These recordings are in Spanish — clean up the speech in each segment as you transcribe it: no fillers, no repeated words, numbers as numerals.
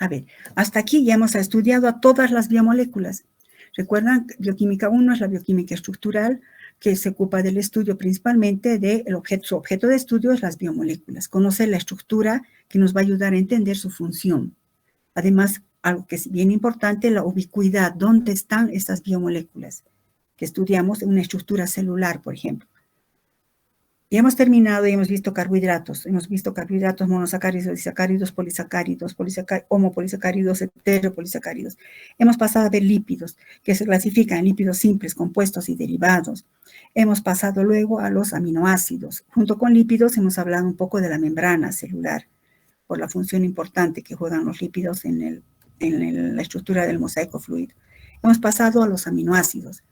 A ver, hasta aquí ya hemos estudiado a todas las biomoléculas. Recuerdan, bioquímica 1 es la bioquímica estructural, que se ocupa del estudio principalmente su objeto de estudio es las biomoléculas. Conoce la estructura que nos va a ayudar a entender su función. Además, algo que es bien importante, la ubicuidad, dónde están estas biomoléculas que estudiamos en una estructura celular, por ejemplo. Y hemos terminado y hemos visto carbohidratos. Hemos visto carbohidratos, monosacáridos, disacáridos, polisacáridos, homopolisacáridos, heteropolisacáridos. Hemos pasado a ver lípidos, que se clasifican en lípidos simples, compuestos y derivados. Hemos pasado luego a los aminoácidos. Junto con lípidos hemos hablado un poco de la membrana celular, por la función importante que juegan los lípidos en la estructura del mosaico fluido. Hemos pasado a los aminoácidos.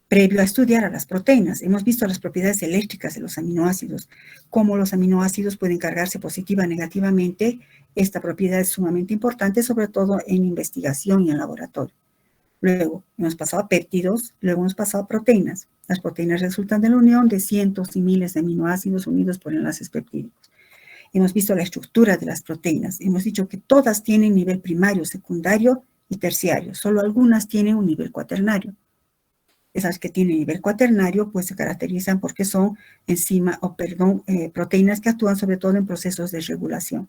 Previo a estudiar a las proteínas, hemos visto las propiedades eléctricas de los aminoácidos, cómo los aminoácidos pueden cargarse positiva o negativamente. Esta propiedad es sumamente importante, sobre todo en investigación y en laboratorio. Luego hemos pasado a péptidos, luego hemos pasado a proteínas. Las proteínas resultan de la unión de cientos y miles de aminoácidos unidos por enlaces peptídicos. Hemos visto la estructura de las proteínas. Hemos dicho que todas tienen nivel primario, secundario y terciario. Solo algunas tienen un nivel cuaternario. Esas que tienen nivel cuaternario, pues se caracterizan porque son proteínas que actúan sobre todo en procesos de regulación.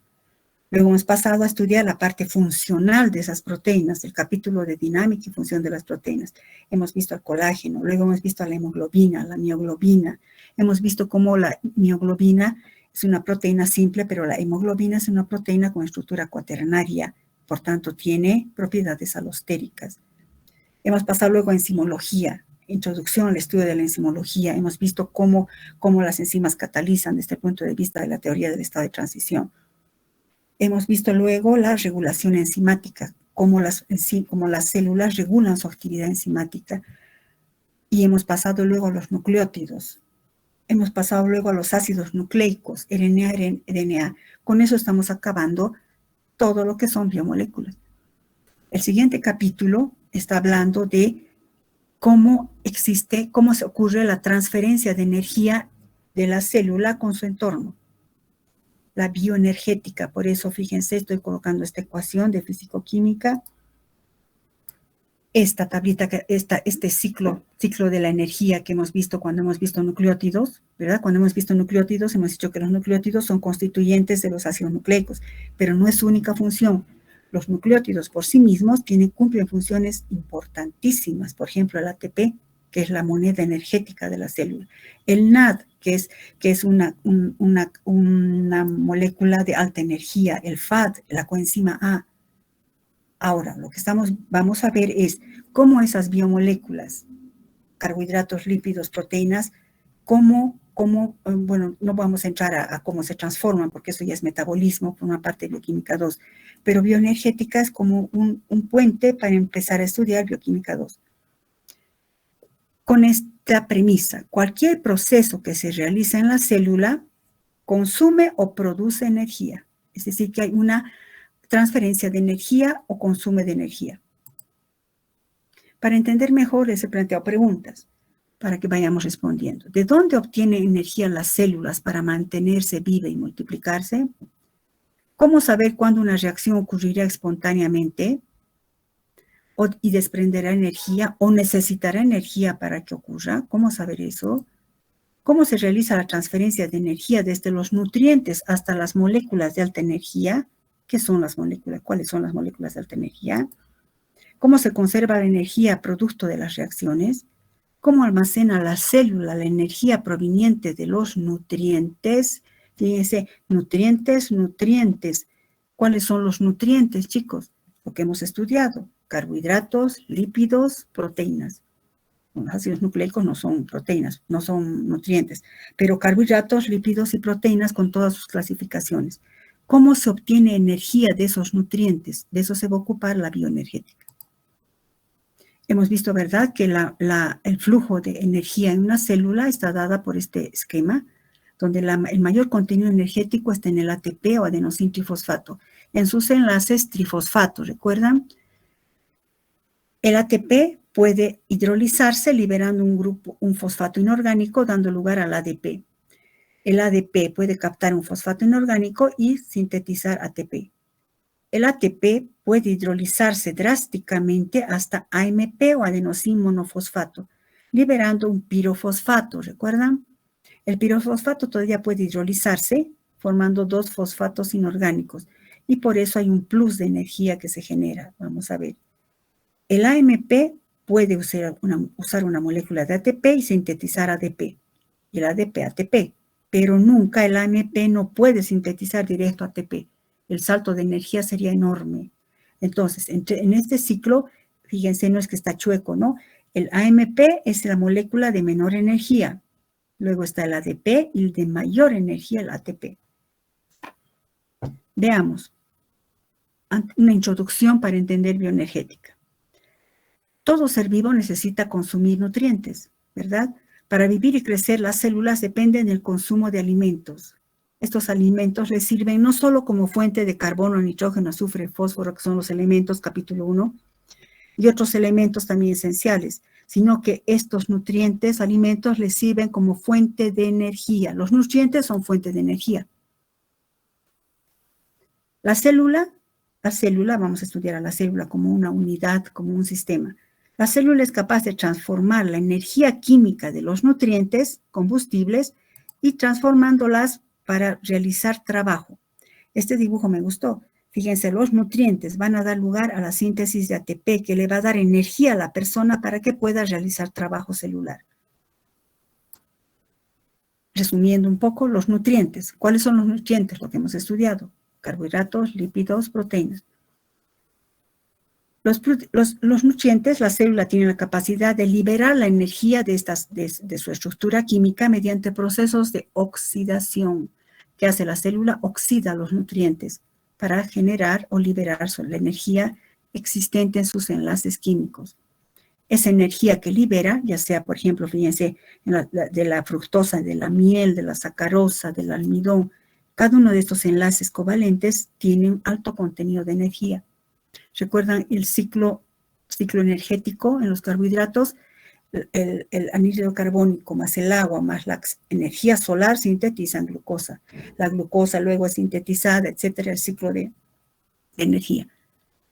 Luego hemos pasado a estudiar la parte funcional de esas proteínas, el capítulo de dinámica y función de las proteínas. Hemos visto el colágeno, luego hemos visto la hemoglobina, la mioglobina. Hemos visto cómo la mioglobina es una proteína simple, pero la hemoglobina es una proteína con estructura cuaternaria, por tanto tiene propiedades alostéricas. Hemos pasado luego a enzimología, introducción al estudio de la enzimología. Hemos visto cómo las enzimas catalizan desde el punto de vista de la teoría del estado de transición. Hemos visto luego la regulación enzimática, cómo las células regulan su actividad enzimática. Y hemos pasado luego a los nucleótidos. Hemos pasado luego a los ácidos nucleicos, RNA, RNA. Con eso estamos acabando todo lo que son biomoléculas. El siguiente capítulo está hablando de cómo se ocurre la transferencia de energía de la célula con su entorno. La bioenergética, por eso fíjense, estoy colocando esta ecuación de físico-química. Esta tablita, este ciclo de la energía que hemos visto cuando hemos visto nucleótidos, ¿verdad? Cuando hemos visto nucleótidos, hemos dicho que los nucleótidos son constituyentes de los ácidos nucleicos, pero no es su única función. Los nucleótidos por sí mismos cumplen funciones importantísimas. Por ejemplo, el ATP, que es la moneda energética de la célula. El NAD, que es una molécula de alta energía. El FAD, la coenzima A. Ahora, lo que vamos a ver es cómo esas biomoléculas, carbohidratos, lípidos, proteínas, bueno, no vamos a entrar a cómo se transforman, porque eso ya es metabolismo, por una parte de bioquímica 2, pero bioenergética es como un puente para empezar a estudiar bioquímica 2. Con esta premisa, cualquier proceso que se realiza en la célula consume o produce energía, es decir, que hay una transferencia de energía o consumo de energía. Para entender mejor, les he planteado preguntas para que vayamos respondiendo. ¿De dónde obtienen energía las células para mantenerse viva y multiplicarse? ¿Cómo saber cuándo una reacción ocurrirá espontáneamente y desprenderá energía o necesitará energía para que ocurra? ¿Cómo saber eso? ¿Cómo se realiza la transferencia de energía desde los nutrientes hasta las moléculas de alta energía? ¿Qué son las moléculas? ¿Cuáles son las moléculas de alta energía? ¿Cómo se conserva la energía producto de las reacciones? ¿Cómo almacena la célula la energía proveniente de los nutrientes? Fíjense, nutrientes. ¿Cuáles son los nutrientes, chicos? Lo que hemos estudiado, carbohidratos, lípidos, proteínas. Los ácidos nucleicos no son proteínas, no son nutrientes, pero carbohidratos, lípidos y proteínas con todas sus clasificaciones. ¿Cómo se obtiene energía de esos nutrientes? De eso se va a ocupar la bioenergética. Hemos visto, ¿verdad?, que el flujo de energía en una célula está dada por este esquema, donde el mayor contenido energético está en el ATP o adenosín trifosfato. En sus enlaces trifosfato, ¿recuerdan? El ATP puede hidrolizarse liberando un fosfato inorgánico, dando lugar al ADP. El ADP puede captar un fosfato inorgánico y sintetizar ATP. el ATP puede hidrolizarse drásticamente hasta AMP o adenosín monofosfato, liberando un pirofosfato, ¿recuerdan? El pirofosfato todavía puede hidrolizarse, formando 2 fosfatos inorgánicos, y por eso hay un plus de energía que se genera. Vamos a ver. El AMP puede usar una molécula de ATP y sintetizar ADP, y el ADP ATP, pero nunca el AMP no puede sintetizar directo ATP. El salto de energía sería enorme. Entonces, en este ciclo, fíjense, no es que está chueco, ¿no? El AMP es la molécula de menor energía. Luego está el ADP y el de mayor energía, el ATP. Veamos. Una introducción para entender bioenergética. Todo ser vivo necesita consumir nutrientes, ¿verdad? Para vivir y crecer, las células dependen del consumo de alimentos. Estos alimentos les sirven no solo como fuente de carbono, nitrógeno, azufre, fósforo, que son los elementos, capítulo 1, y otros elementos también esenciales, sino que estos nutrientes, alimentos, les sirven como fuente de energía. Los nutrientes son fuente de energía. La célula, vamos a estudiar a la célula como una unidad, como un sistema. La célula es capaz de transformar la energía química de los nutrientes, combustibles, y transformándolas para realizar trabajo. Este dibujo me gustó. Fíjense, los nutrientes van a dar lugar a la síntesis de ATP, que le va a dar energía a la persona para que pueda realizar trabajo celular. Resumiendo un poco, los nutrientes. ¿Cuáles son los nutrientes? Lo que hemos estudiado. Carbohidratos, lípidos, proteínas. Los nutrientes, la célula tiene la capacidad de liberar la energía de su estructura química mediante procesos de oxidación. ¿Qué hace la célula? Oxida los nutrientes para generar o liberar la energía existente en sus enlaces químicos. Esa energía que libera, ya sea, por ejemplo, fíjense, de la fructosa, de la miel, de la sacarosa, del almidón, cada uno de estos enlaces covalentes tiene un alto contenido de energía. ¿Recuerdan el ciclo energético en los carbohidratos? El anhídrido carbónico más el agua más la energía solar sintetizan glucosa. La glucosa luego es sintetizada, etcétera, el ciclo de energía.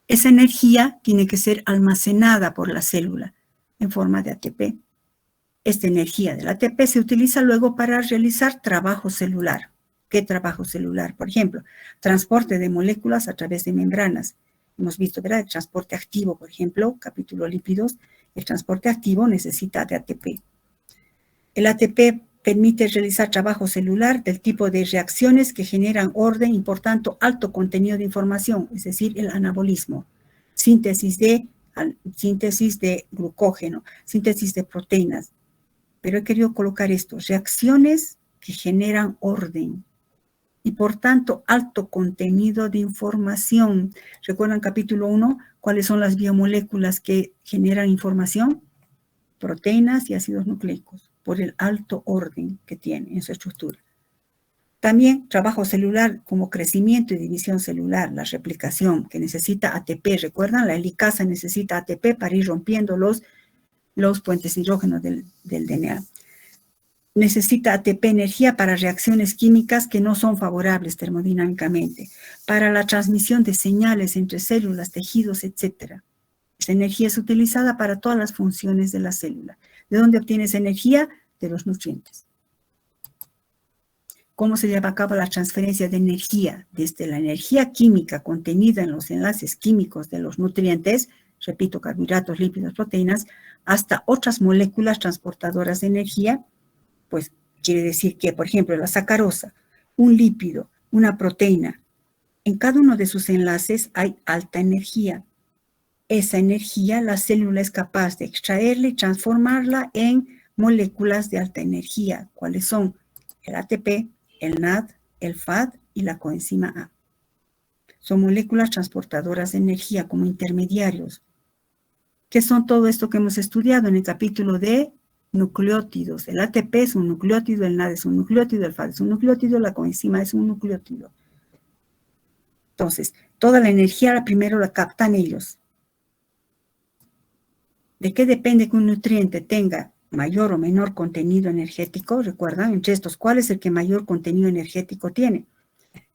Esa energía tiene que ser almacenada por la célula en forma de ATP. Esta energía del ATP se utiliza luego para realizar trabajo celular. ¿Qué trabajo celular? Por ejemplo, transporte de moléculas a través de membranas. Hemos visto, ¿verdad? El transporte activo, por ejemplo, capítulo lípidos. El transporte activo necesita de ATP. El ATP permite realizar trabajo celular del tipo de reacciones que generan orden y, por tanto, alto contenido de información, es decir, el anabolismo, síntesis de glucógeno, síntesis de proteínas. Pero he querido colocar esto, reacciones que generan orden y, por tanto, alto contenido de información. ¿Recuerdan capítulo 1? ¿Cuáles son las biomoléculas que generan información? Proteínas y ácidos nucleicos, por el alto orden que tiene en su estructura. También trabajo celular como crecimiento y división celular, la replicación, que necesita ATP. ¿Recuerdan? La helicasa necesita ATP para ir rompiendo los puentes hidrógenos del DNA. Necesita ATP energía para reacciones químicas que no son favorables termodinámicamente, para la transmisión de señales entre células, tejidos, etc. Esa energía es utilizada para todas las funciones de la célula. ¿De dónde obtiene esa energía? De los nutrientes. ¿Cómo se lleva a cabo la transferencia de energía? Desde la energía química contenida en los enlaces químicos de los nutrientes, repito, carbohidratos, lípidos, proteínas, hasta otras moléculas transportadoras de energía. Pues quiere decir que, por ejemplo, la sacarosa, un lípido, una proteína, en cada uno de sus enlaces hay alta energía. Esa energía la célula es capaz de extraerla y transformarla en moléculas de alta energía. ¿Cuáles son? El ATP, el NAD, el FAD y la coenzima A. Son moléculas transportadoras de energía como intermediarios. ¿Qué son todo esto que hemos estudiado en el capítulo de nucleótidos? El ATP es un nucleótido, el NAD es un nucleótido, el FAD es un nucleótido, la coenzima es un nucleótido. Entonces, toda la energía primero la captan ellos. ¿De qué depende que un nutriente tenga mayor o menor contenido energético? Recuerdan, entre estos, ¿cuál es el que mayor contenido energético tiene?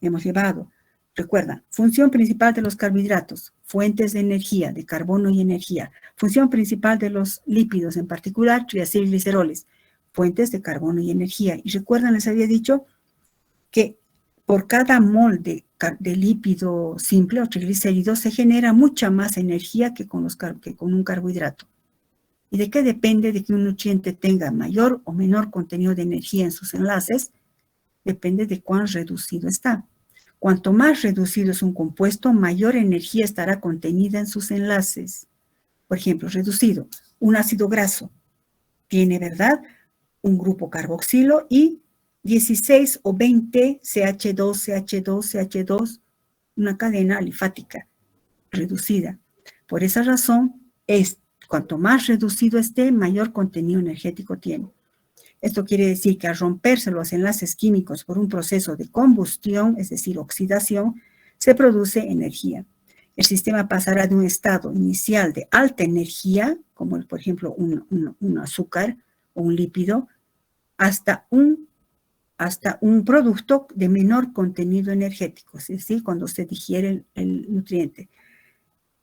Hemos llevado Recuerda, función principal de los carbohidratos, fuentes de energía, de carbono y energía. Función principal de los lípidos, en particular triacilgliceroles, fuentes de carbono y energía. Y recuerdan, les había dicho que por cada mol de lípido simple o triglicéridos se genera mucha más energía que con un carbohidrato. ¿Y de qué depende de que un nutriente tenga mayor o menor contenido de energía en sus enlaces? Depende de cuán reducido está. Cuanto más reducido es un compuesto, mayor energía estará contenida en sus enlaces. Por ejemplo, reducido, un ácido graso tiene, ¿verdad?, un grupo carboxilo y 16 o 20 CH2, CH2, CH2, una cadena alifática reducida. Por esa razón, cuanto más reducido esté, mayor contenido energético tiene. Esto quiere decir que al romperse los enlaces químicos por un proceso de combustión, es decir, oxidación, se produce energía. El sistema pasará de un estado inicial de alta energía, como por ejemplo un azúcar o un lípido, hasta un producto de menor contenido energético, es decir, cuando se digiere el nutriente.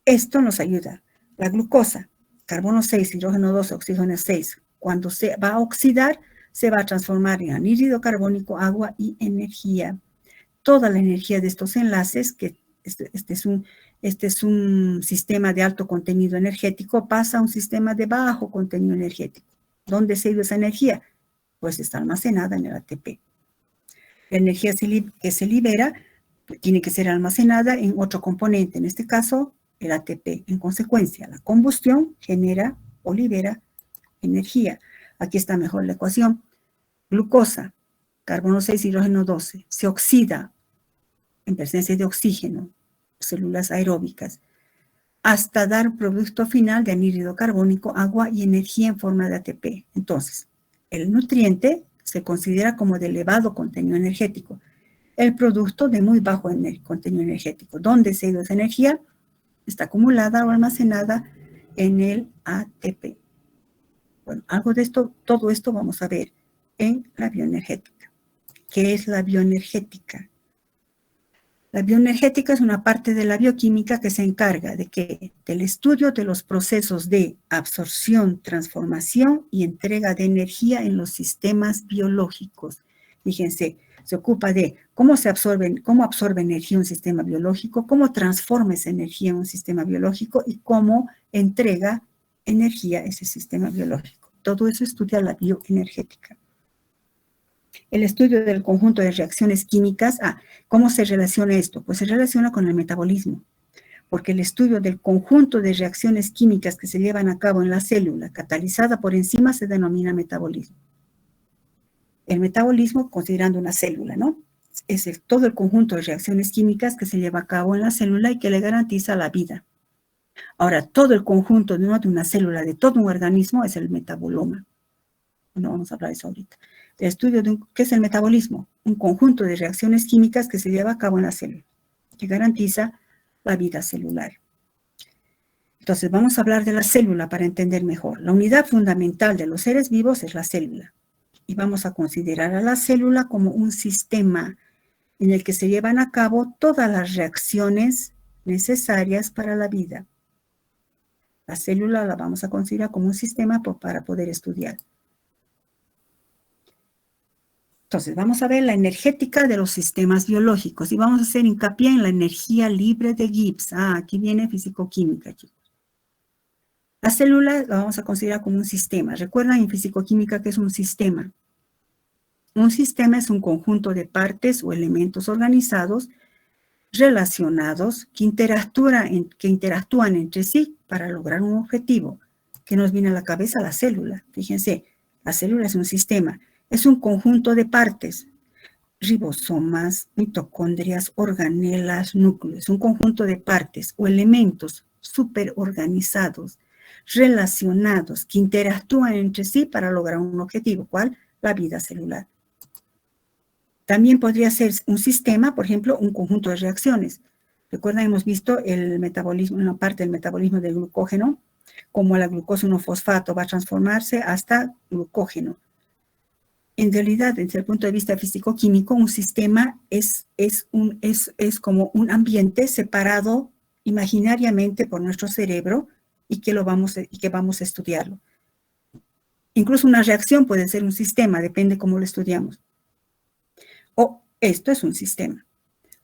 Esto nos ayuda. La glucosa, carbono 6, hidrógeno 2, oxígeno 6, cuando se va a oxidar, se va a transformar en anhídrido carbónico, agua y energía. Toda la energía de estos enlaces, que este es un sistema de alto contenido energético, pasa a un sistema de bajo contenido energético. ¿Dónde se ha ido esa energía? Pues está almacenada en el ATP. La energía que se libera tiene que ser almacenada en otro componente, en este caso el ATP. En consecuencia, la combustión genera o libera energía. Aquí está mejor la ecuación. Glucosa, carbono 6, hidrógeno 12, se oxida en presencia de oxígeno, células aeróbicas, hasta dar producto final de anhídrido carbónico, agua y energía en forma de ATP. Entonces, el nutriente se considera como de elevado contenido energético. El producto de muy bajo contenido energético. ¿Dónde se ha ido esa energía? Está acumulada o almacenada en el ATP. Bueno, algo de esto, todo esto vamos a ver en la bioenergética. ¿Qué es la bioenergética? La bioenergética es una parte de la bioquímica que se encarga del estudio de los procesos de absorción, transformación y entrega de energía en los sistemas biológicos. Fíjense, se ocupa de cómo absorbe energía un sistema biológico, cómo transforma esa energía en un sistema biológico y cómo entrega energía a ese sistema biológico. Todo eso estudia la bioenergética. El estudio del conjunto de reacciones químicas. ¿Cómo se relaciona esto? Pues se relaciona con el metabolismo, porque el estudio del conjunto de reacciones químicas que se llevan a cabo en la célula, catalizada por enzimas, se denomina metabolismo. El metabolismo, considerando una célula, ¿no? Es todo el conjunto de reacciones químicas que se lleva a cabo en la célula y que le garantiza la vida. Ahora, todo el conjunto no de una célula, de todo un organismo, es el metaboloma. No vamos a hablar de eso ahorita. El estudio de ¿qué es el metabolismo? Un conjunto de reacciones químicas que se lleva a cabo en la célula, que garantiza la vida celular. Entonces, vamos a hablar de la célula para entender mejor. La unidad fundamental de los seres vivos es la célula. Y vamos a considerar a la célula como un sistema en el que se llevan a cabo todas las reacciones necesarias para la vida. La célula la vamos a considerar como un sistema para poder estudiar. Entonces, vamos a ver la energética de los sistemas biológicos y vamos a hacer hincapié en la energía libre de Gibbs. Aquí viene fisicoquímica, chicos. La célula la vamos a considerar como un sistema. ¿Recuerdan en fisicoquímica que es un sistema? Un sistema es un conjunto de partes o elementos organizados, relacionados, que interactúan entre sí para lograr un objetivo. ¿Qué nos viene a la cabeza? La célula. Fíjense, la célula es un sistema. Es un conjunto de partes, ribosomas, mitocondrias, organelas, núcleos, un conjunto de partes o elementos superorganizados, relacionados, que interactúan entre sí para lograr un objetivo. ¿Cuál? La vida celular. También podría ser un sistema, por ejemplo, un conjunto de reacciones. Recuerdan, hemos visto el metabolismo, una parte del metabolismo del glucógeno, como la glucosa 1-fosfato va a transformarse hasta glucógeno. En realidad, desde el punto de vista físico-químico, un sistema es como un ambiente separado imaginariamente por nuestro cerebro y que vamos a estudiarlo. Incluso una reacción puede ser un sistema, depende cómo lo estudiamos. O esto es un sistema,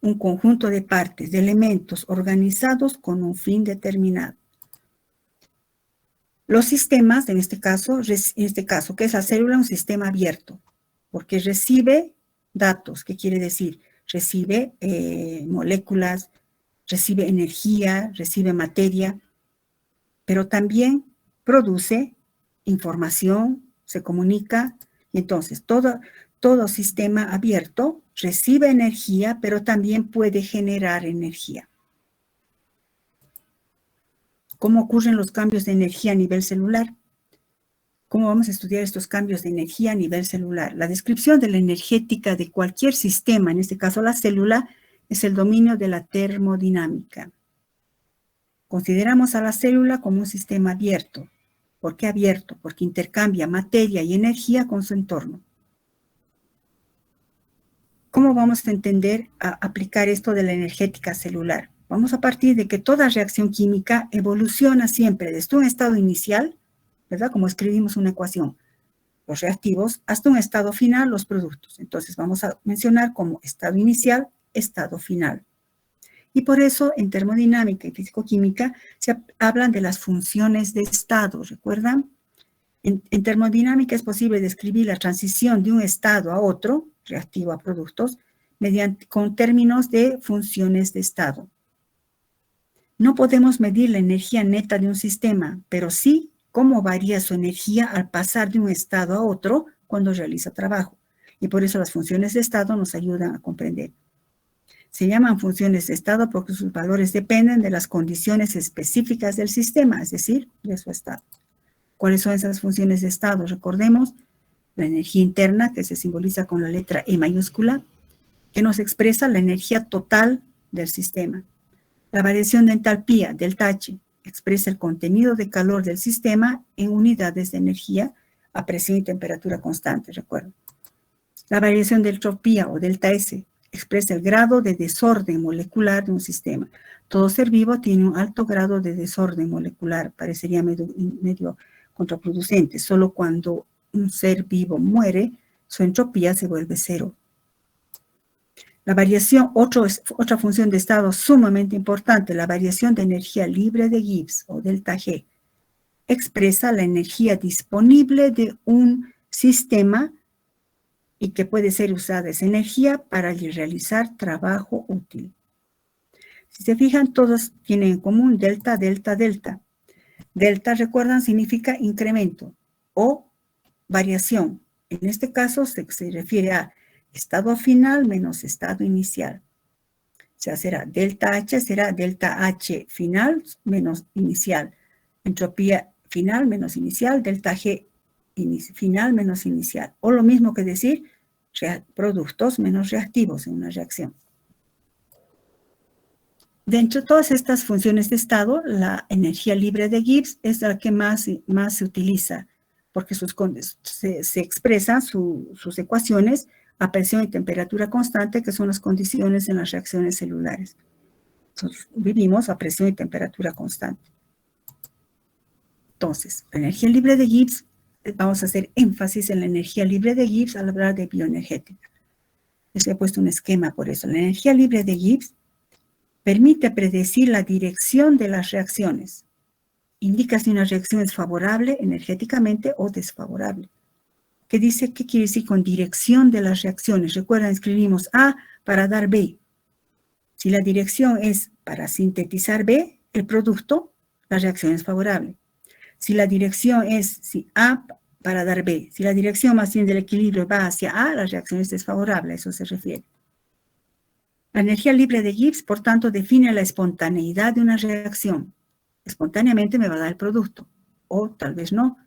un conjunto de partes, de elementos organizados con un fin determinado. Los sistemas, en este caso, que es la célula, un sistema abierto, porque recibe datos. ¿Qué quiere decir? Recibe moléculas, recibe energía, recibe materia, pero también produce información, se comunica, y entonces todo sistema abierto recibe energía, pero también puede generar energía. ¿Cómo ocurren los cambios de energía a nivel celular? ¿Cómo vamos a estudiar estos cambios de energía a nivel celular? La descripción de la energética de cualquier sistema, en este caso la célula, es el dominio de la termodinámica. Consideramos a la célula como un sistema abierto. ¿Por qué abierto? Porque intercambia materia y energía con su entorno. ¿Cómo vamos a aplicar esto de la energética celular? Vamos a partir de que toda reacción química evoluciona siempre desde un estado inicial, ¿verdad? Como escribimos una ecuación, los reactivos, hasta un estado final, los productos. Entonces vamos a mencionar como estado inicial, estado final. Y por eso en termodinámica y físico-química se hablan de las funciones de estado, ¿recuerdan? En termodinámica es posible describir la transición de un estado a otro, reactivo a productos, con términos de funciones de estado. No podemos medir la energía neta de un sistema, pero sí cómo varía su energía al pasar de un estado a otro cuando realiza trabajo. Y por eso las funciones de estado nos ayudan a comprender. Se llaman funciones de estado porque sus valores dependen de las condiciones específicas del sistema, es decir, de su estado. ¿Cuáles son esas funciones de estado? Recordemos la energía interna, que se simboliza con la letra E mayúscula, que nos expresa la energía total del sistema. La variación de entalpía, delta H, expresa el contenido de calor del sistema en unidades de energía a presión y temperatura constante, recuerden. La variación de entropía o delta S expresa el grado de desorden molecular de un sistema. Todo ser vivo tiene un alto grado de desorden molecular, parecería medio contraproducente. Solo cuando un ser vivo muere, su entropía se vuelve cero. La variación, otra función de estado sumamente importante, la variación de energía libre de Gibbs o delta G, expresa la energía disponible de un sistema y que puede ser usada esa energía para realizar trabajo útil. Si se fijan, todos tienen en común delta, delta, delta. Delta, recuerdan, significa incremento o variación. En este caso se refiere a estado final menos estado inicial. O sea, será delta H final menos inicial. Entropía final menos inicial, delta G final menos inicial. O lo mismo que decir productos menos reactivos en una reacción. Dentro de todas estas funciones de estado, la energía libre de Gibbs es la que más se utiliza, porque se expresan sus ecuaciones a presión y temperatura constante, que son las condiciones en las reacciones celulares. Entonces, vivimos a presión y temperatura constante. Entonces, la energía libre de Gibbs, vamos a hacer énfasis en la energía libre de Gibbs al hablar de bioenergética. Les he puesto un esquema por eso. La energía libre de Gibbs permite predecir la dirección de las reacciones. Indica si una reacción es favorable energéticamente o desfavorable. ¿Qué quiere decir con dirección de las reacciones? Recuerden, escribimos A para dar B. Si la dirección es para sintetizar B, el producto, la reacción es favorable. Si la dirección es A para dar B, si la dirección más bien del equilibrio va hacia A, la reacción es desfavorable, a eso se refiere. La energía libre de Gibbs, por tanto, define la espontaneidad de una reacción. Espontáneamente me va a dar el producto, o tal vez no,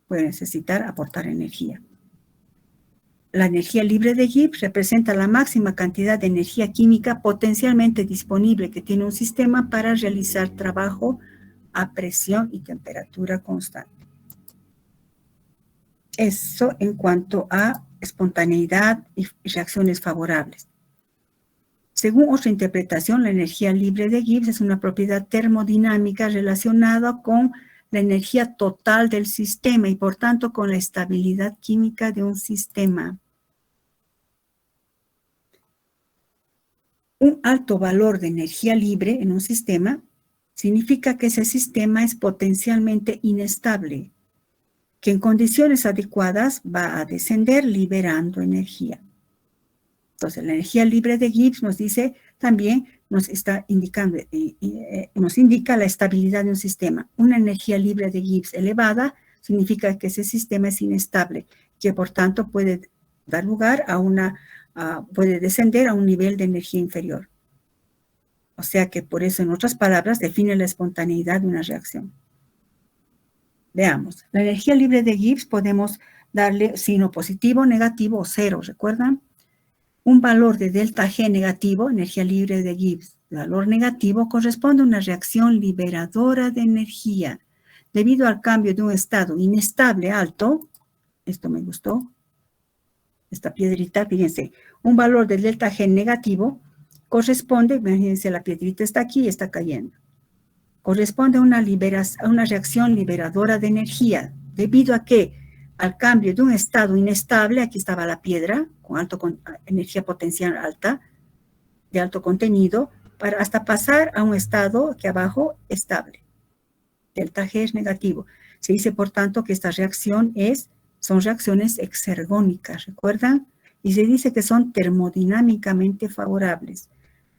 puede necesitar aportar energía. La energía libre de Gibbs representa la máxima cantidad de energía química potencialmente disponible que tiene un sistema para realizar trabajo a presión y temperatura constante. Eso en cuanto a espontaneidad y reacciones favorables. Según otra interpretación, la energía libre de Gibbs es una propiedad termodinámica relacionada con la energía total del sistema y por tanto con la estabilidad química de un sistema. Un alto valor de energía libre en un sistema significa que ese sistema es potencialmente inestable, que en condiciones adecuadas va a descender liberando energía. Entonces, la energía libre de Gibbs nos dice también, nos está indicando, nos indica la estabilidad de un sistema. Una energía libre de Gibbs elevada significa que ese sistema es inestable, que por tanto puede dar lugar a puede descender a un nivel de energía inferior. O sea que por eso, en otras palabras, define la espontaneidad de una reacción. Veamos, la energía libre de Gibbs podemos darle signo positivo, negativo o cero, ¿recuerdan? Un valor de delta G negativo, energía libre de Gibbs, valor negativo, corresponde a una reacción liberadora de energía. Debido al cambio de un estado inestable alto, esto me gustó, esta piedrita, fíjense, un valor de delta G negativo corresponde, imagínense, la piedrita está aquí y está cayendo. Corresponde a una reacción liberadora de energía, debido a que al cambio de un estado inestable, aquí estaba la piedra, con energía potencial alta, de alto contenido, hasta pasar a un estado aquí abajo estable. Delta G es negativo. Se dice, por tanto, que esta reacción son reacciones exergónicas, ¿recuerdan? Y se dice que son termodinámicamente favorables.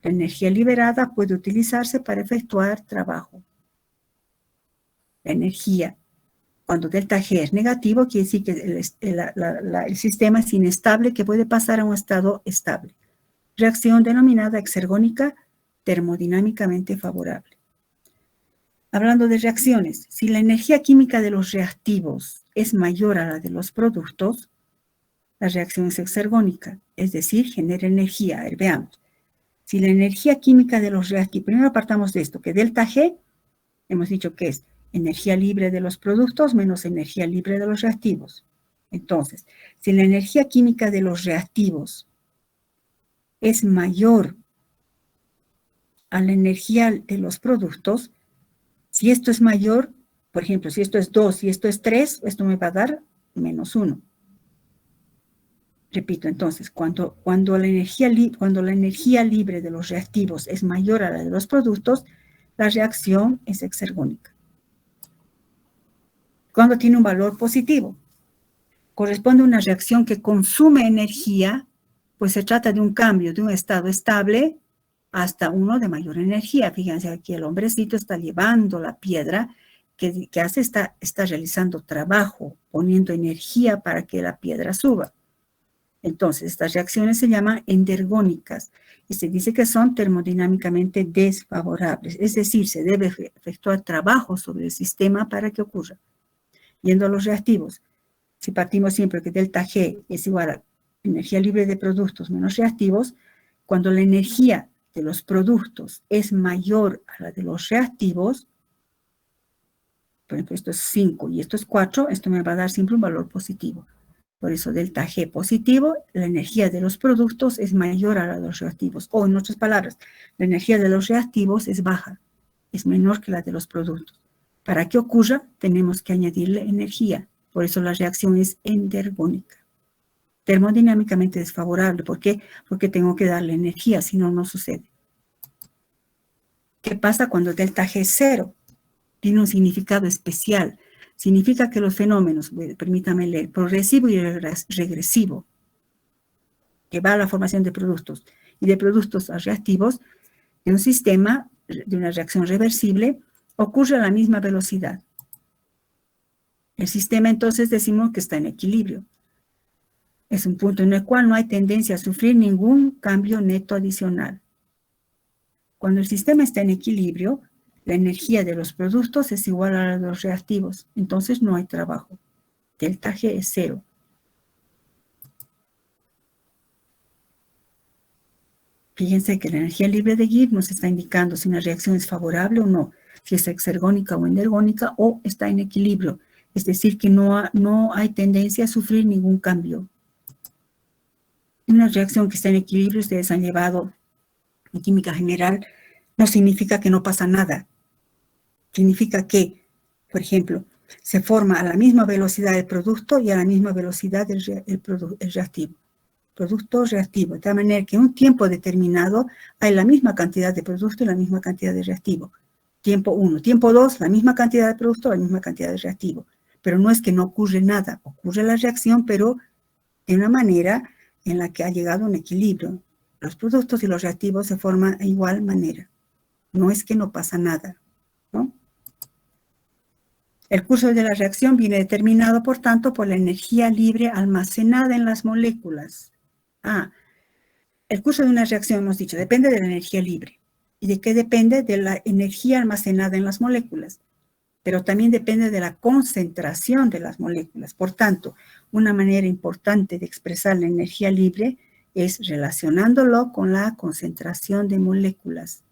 La energía liberada puede utilizarse para efectuar trabajo. La energía, cuando delta G es negativo, quiere decir que el sistema es inestable, que puede pasar a un estado estable. Reacción denominada exergónica, termodinámicamente favorable. Hablando de reacciones, si la energía química de los reactivos es mayor a la de los productos, la reacción es exergónica, es decir, genera energía. A ver, veamos. Si la energía química de los reactivos, primero partamos de esto, que delta G, hemos dicho que es energía libre de los productos menos energía libre de los reactivos. Entonces, si la energía química de los reactivos es mayor a la energía de los productos, si esto es mayor, por ejemplo, si esto es 2 y esto es 3, esto me va a dar menos 1. Repito, entonces, cuando la energía libre de los reactivos es mayor a la de los productos, la reacción es exergónica. Cuando tiene un valor positivo, corresponde a una reacción que consume energía, pues se trata de un cambio de un estado estable hasta uno de mayor energía. Fíjense, aquí el hombrecito está llevando la piedra, que hace, está realizando trabajo, poniendo energía para que la piedra suba. Entonces, estas reacciones se llaman endergónicas y se dice que son termodinámicamente desfavorables, es decir, se debe efectuar trabajo sobre el sistema para que ocurra. Yendo a los reactivos, si partimos siempre que delta G es igual a energía libre de productos menos reactivos, cuando la energía de los productos es mayor a la de los reactivos, por ejemplo, esto es 5 y esto es 4, esto me va a dar siempre un valor positivo. Por eso, delta G positivo, la energía de los productos es mayor a la de los reactivos. O, en otras palabras, la energía de los reactivos es baja, es menor que la de los productos. Para que ocurra, tenemos que añadirle energía. Por eso la reacción es endergónica. Termodinámicamente desfavorable. ¿Por qué? Porque tengo que darle energía, si no, no sucede. ¿Qué pasa cuando delta G es 0? Tiene un significado especial. Significa que los fenómenos, permítame leer, progresivo y regresivo, que va a la formación de productos, y de productos a reactivos, de un sistema, de una reacción reversible, ocurre a la misma velocidad. El sistema, entonces, decimos que está en equilibrio. Es un punto en el cual no hay tendencia a sufrir ningún cambio neto adicional. Cuando el sistema está en equilibrio, la energía de los productos es igual a la de los reactivos, entonces no hay trabajo. Delta G es 0. Fíjense que la energía libre de Gibbs nos está indicando si una reacción es favorable o no, si es exergónica o endergónica o está en equilibrio, es decir, que no hay tendencia a sufrir ningún cambio. Una reacción que está en equilibrio, ustedes han llevado en química general, no significa que no pasa nada. Significa que, por ejemplo, se forma a la misma velocidad el producto y a la misma velocidad el reactivo. Producto reactivo, de tal manera que en un tiempo determinado hay la misma cantidad de producto y la misma cantidad de reactivo. Tiempo 1. Tiempo 2, la misma cantidad de producto, la misma cantidad de reactivo. Pero no es que no ocurre nada, ocurre la reacción, pero de una manera en la que ha llegado a un equilibrio. Los productos y los reactivos se forman de igual manera. No es que no pasa nada, ¿no? El curso de la reacción viene determinado, por tanto, por la energía libre almacenada en las moléculas. El curso de una reacción, hemos dicho, depende de la energía libre. ¿Y de qué depende? De la energía almacenada en las moléculas. Pero también depende de la concentración de las moléculas. Por tanto, una manera importante de expresar la energía libre es relacionándolo con la concentración de moléculas.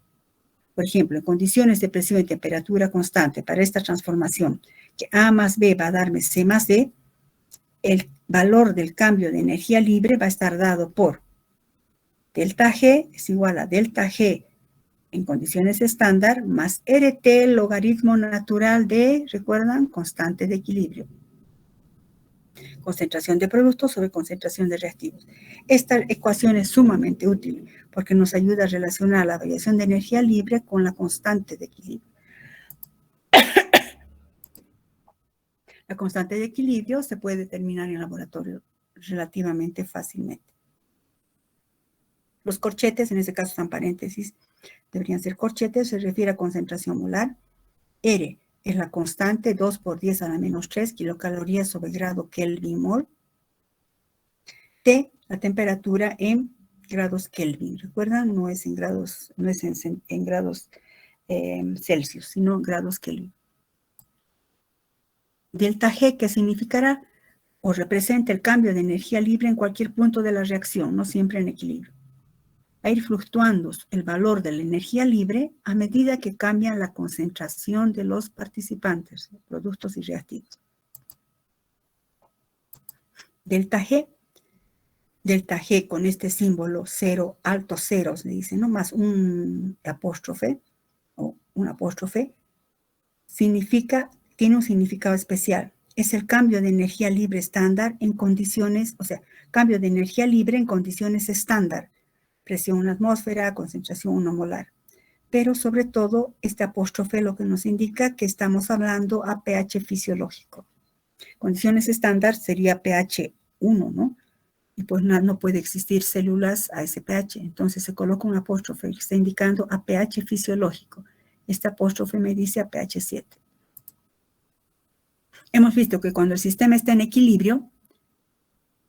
Por ejemplo, en condiciones de presión y temperatura constante para esta transformación, que A más B va a darme C más D, el valor del cambio de energía libre va a estar dado por delta G es igual a delta G en condiciones estándar más RT logaritmo natural de, ¿recuerdan? Constante de equilibrio. Concentración de productos sobre concentración de reactivos. Esta ecuación es sumamente útil porque nos ayuda a relacionar la variación de energía libre con la constante de equilibrio. La constante de equilibrio se puede determinar en el laboratorio relativamente fácilmente. Los corchetes, en este caso están paréntesis, deberían ser corchetes, se refiere a concentración molar. R es la constante, 2 por 10 a la menos 3 kilocalorías sobre grado Kelvin mol. T, la temperatura en grados Kelvin. ¿Recuerdan? No es en grados, no es en grados Celsius, sino grados Kelvin. Delta G, ¿qué significará? O representa el cambio de energía libre en cualquier punto de la reacción, no siempre en equilibrio. Va a ir fluctuando el valor de la energía libre a medida que cambia la concentración de los participantes, productos y reactivos. Delta G con este símbolo 0, altos ceros, le dicen, ¿no? Más un apóstrofe, o un apóstrofe, tiene un significado especial. Es el cambio de energía libre estándar en condiciones, o sea, cambio de energía libre en condiciones estándar. Presión 1 atmósfera, concentración 1 molar. Pero sobre todo, este apóstrofe lo que nos indica que estamos hablando a pH fisiológico. Condiciones estándar sería pH 1, ¿no? Y pues no puede existir células a ese pH. Entonces se coloca un apóstrofe que está indicando a pH fisiológico. Este apóstrofe me dice a pH 7. Hemos visto que cuando el sistema está en equilibrio,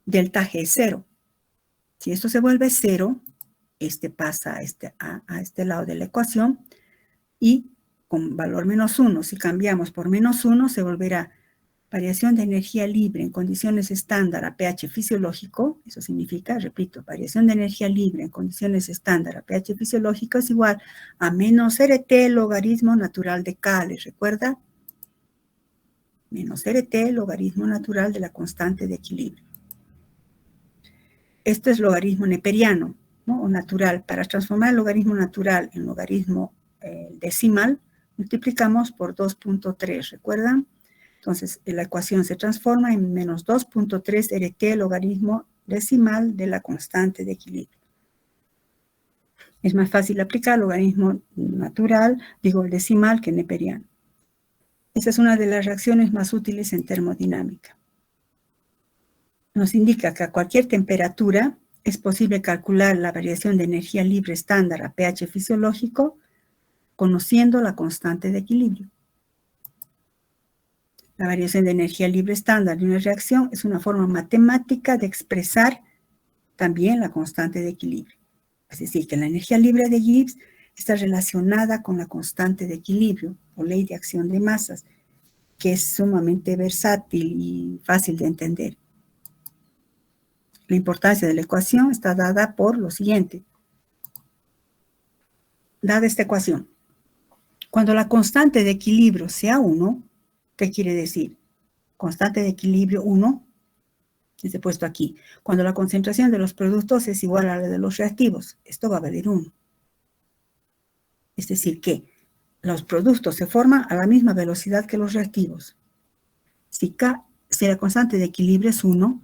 delta G es 0. Si esto se vuelve 0, pasa a este lado de la ecuación y con valor menos 1, si cambiamos por menos 1, se volverá variación de energía libre en condiciones estándar a pH fisiológico. Eso significa, repito, variación de energía libre en condiciones estándar a pH fisiológico es igual a menos RT logaritmo natural de K. ¿Les recuerda? Menos RT logaritmo natural de la constante de equilibrio. Esto es logaritmo neperiano, ¿no? O natural. Para transformar el logaritmo natural en logaritmo decimal, multiplicamos por 2.3, ¿recuerdan? Entonces, la ecuación se transforma en menos 2.3 RT logaritmo decimal de la constante de equilibrio. Es más fácil aplicar logaritmo natural, digo el decimal, que neperiano. Esa es una de las reacciones más útiles en termodinámica. Nos indica que a cualquier temperatura es posible calcular la variación de energía libre estándar a pH fisiológico conociendo la constante de equilibrio. La variación de energía libre estándar de una reacción es una forma matemática de expresar también la constante de equilibrio. Es decir, que la energía libre de Gibbs está relacionada con la constante de equilibrio o ley de acción de masas, que es sumamente versátil y fácil de entender. La importancia de la ecuación está dada por lo siguiente. Dada esta ecuación, cuando la constante de equilibrio sea 1, ¿qué quiere decir? Constante de equilibrio 1, He puesto aquí. Cuando la concentración de los productos es igual a la de los reactivos, esto va a valer 1. Es decir, que los productos se forman a la misma velocidad que los reactivos. Si la constante de equilibrio es 1,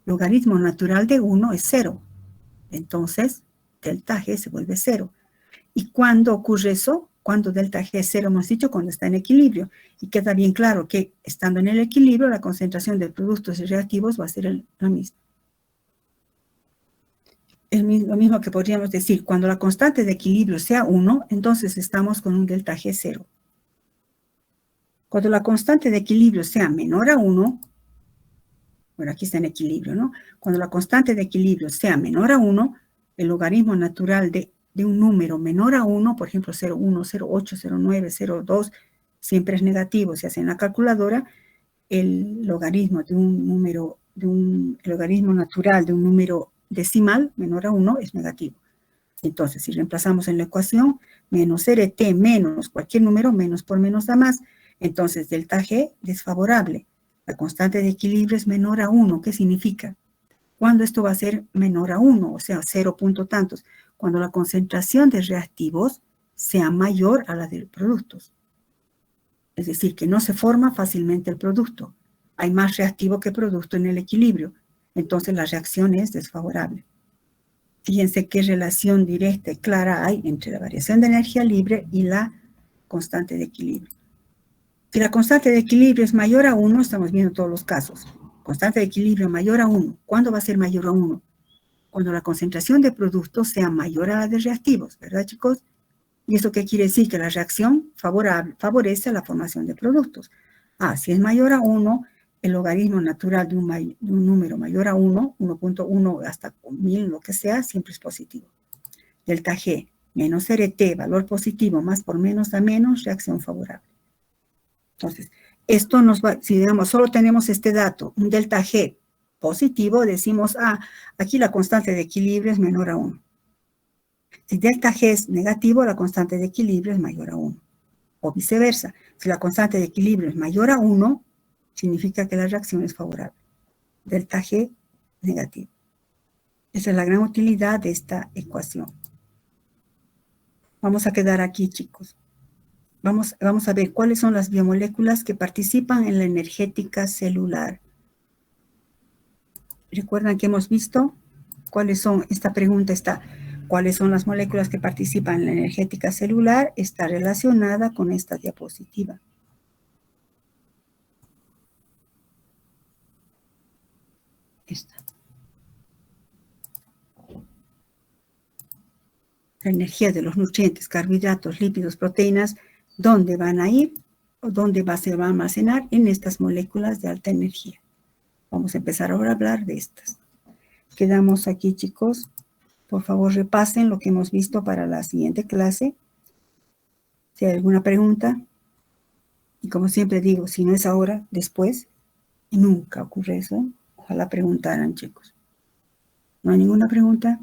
logaritmo natural de 1 es 0. Entonces, delta G se vuelve 0. ¿Y cuándo ocurre eso? Cuando delta G es 0, hemos dicho, cuando está en equilibrio. Y queda bien claro que estando en el equilibrio, la concentración de productos y reactivos va a ser la misma. Lo mismo que podríamos decir, cuando la constante de equilibrio sea 1, entonces estamos con un delta G 0. Cuando la constante de equilibrio sea menor a 1, bueno, aquí está en equilibrio, ¿no? Cuando la constante de equilibrio sea menor a 1, el logaritmo natural de un número menor a 1, por ejemplo, 0,1, 0,8, 0,9, 0,2, siempre es negativo. Se hace en la calculadora, el logaritmo de un número, el logaritmo natural de un número decimal menor a 1 es negativo. Entonces, si reemplazamos en la ecuación, menos RT menos cualquier número, menos por menos da más, entonces delta G desfavorable. La constante de equilibrio es menor a 1. ¿Qué significa? ¿Cuándo esto va a ser menor a 1? O sea, 0 punto tantos. Cuando la concentración de reactivos sea mayor a la de productos. Es decir, que no se forma fácilmente el producto. Hay más reactivo que producto en el equilibrio. Entonces la reacción es desfavorable. Fíjense qué relación directa y clara hay entre la variación de energía libre y la constante de equilibrio. Si la constante de equilibrio es mayor a 1, estamos viendo todos los casos. Constante de equilibrio mayor a 1. ¿Cuándo va a ser mayor a 1? Cuando la concentración de productos sea mayor a la de reactivos, ¿verdad, chicos? ¿Y eso qué quiere decir? Que la reacción favorece la formación de productos. Si es mayor a 1, el logaritmo natural de un número mayor a 1, 1.1 hasta 1000, lo que sea, siempre es positivo. Delta G menos RT, valor positivo, más por menos a menos, reacción favorable. Entonces, esto nos va, si digamos, solo tenemos este dato, un delta G positivo, decimos, aquí la constante de equilibrio es menor a 1. Si delta G es negativo, la constante de equilibrio es mayor a 1. O viceversa, si la constante de equilibrio es mayor a 1, significa que la reacción es favorable. Delta G negativo. Esa es la gran utilidad de esta ecuación. Vamos a quedar aquí, chicos. Vamos a ver cuáles son las biomoléculas que participan en la energética celular. ¿Recuerdan que hemos visto cuáles son? Esta pregunta está, ¿cuáles son las moléculas que participan en la energética celular? Está relacionada con esta diapositiva. Esta. La energía de los nutrientes, carbohidratos, lípidos, proteínas, ¿dónde van a ir? ¿O dónde se va a almacenar? En estas moléculas de alta energía. Vamos a empezar ahora a hablar de estas. Quedamos aquí, chicos. Por favor, repasen lo que hemos visto para la siguiente clase. Si hay alguna pregunta, y como siempre digo, si no es ahora, después, nunca ocurre eso. Ojalá preguntaran, chicos. ¿No hay ninguna pregunta?